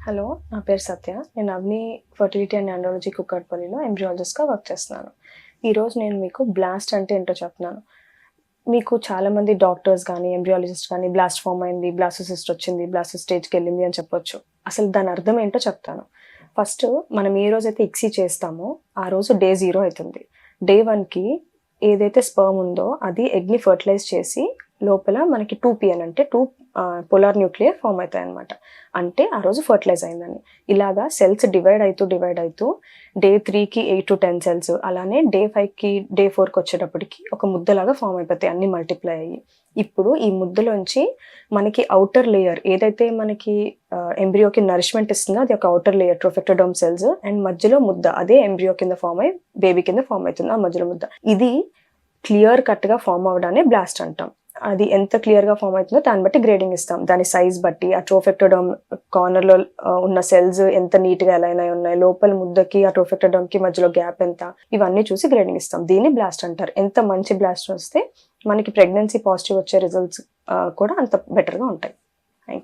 Hello, నా పేరు సత్య. నేను అవని ఫర్టిలిటీ అండ్ ఎంబ్రియాలజీ కుక్కట్పల్లిలో ఎంబ్రియాలజిస్ట్‌గా వర్క్ చేస్తున్నాను. ఈరోజు నేను మీకు బ్లాస్ట్ అంటే ఏంటో చెప్తున్నాను. మీకు చాలామంది డాక్టర్స్ గానీ, ఎంబ్రియాలజిస్ట్ గానీ బ్లాస్ట్ ఫార్మ్ అయింది, బ్లాస్టోసిస్ట్ వచ్చింది, బ్లాస్ట్ స్టేజ్‌కెళ్ళింది అని చెప్పొచ్చు. అసలు దాని అర్థం ఏంటో చెప్తాను. ఫస్ట్ మనం ఏ రోజైతే ఇక్సీ చేస్తామో ఆ రోజు డే 0 అయితుంది. డే 1కి ఏదైతే స్పెర్మ్ ఉందో అది ఎగ్‌ని ఫెర్టిలైజ్ చేసి లోపల మనకి 2 అంటే 2 పోలార్ న్యూక్లియర్ ఫార్మ్ అవుతాయన్నమాట. అంటే ఆ రోజు ఫెర్టిలైజ్ అయిందని. ఇలాగా సెల్స్ డివైడ్ అవుతూ డే 3కి 8-10 సెల్స్, అలానే డే 5కి డే 4కి వచ్చేటప్పటికి ఒక ముద్దలాగా ఫార్మ్ అయిపోతాయి అన్నీ మల్టిప్లై అయ్యి. ఇప్పుడు ఈ ముద్దలోంచి మనకి ఔటర్ లేయర్ ఏదైతే మనకి ఎంబ్రియోకి నరిష్మెంట్ ఇస్తుందో అది ఒక ఔటర్ లేయర్ ట్రోఫెక్టోడర్మ్ సెల్స్, అండ్ మధ్యలో ముద్ద అదే ఎంబ్రియో కింద ఫార్మ్ అయ్యి బేబీ కింద ఫార్మ్ అవుతుంది ఆ మధ్యలో ముద్ద. ఇది క్లియర్ కట్‌గా ఫార్మ్ అవ్వడాన్ని బ్లాస్ట్ అంటాం. అది ఎంత క్లియర్‌గా ఫార్మ్ అవుతుందో దాన్ని బట్టి గ్రేడింగ్ ఇస్తాం. దాని సైజ్ బట్టి, ఆ ట్రోఫెక్టోడర్మ్ కార్నర్‌లో ఉన్న సెల్స్ ఎంత నీట్‌గా అలైన్ అయి ఉన్నాయి, లోపల ముద్దకి ఆ ట్రోఫెక్టోడర్మ్‌కి మధ్యలో గ్యాప్ ఎంత, ఇవన్నీ చూసి గ్రేడింగ్ ఇస్తాం. దీన్ని బ్లాస్ట్ అంటారు. ఎంత మంచి బ్లాస్ట్ వస్తే మనకి ప్రెగ్నెన్సీ పాజిటివ్ వచ్చే రిజల్ట్స్ కూడా అంత బెటర్‌గా ఉంటాయి. Thank you.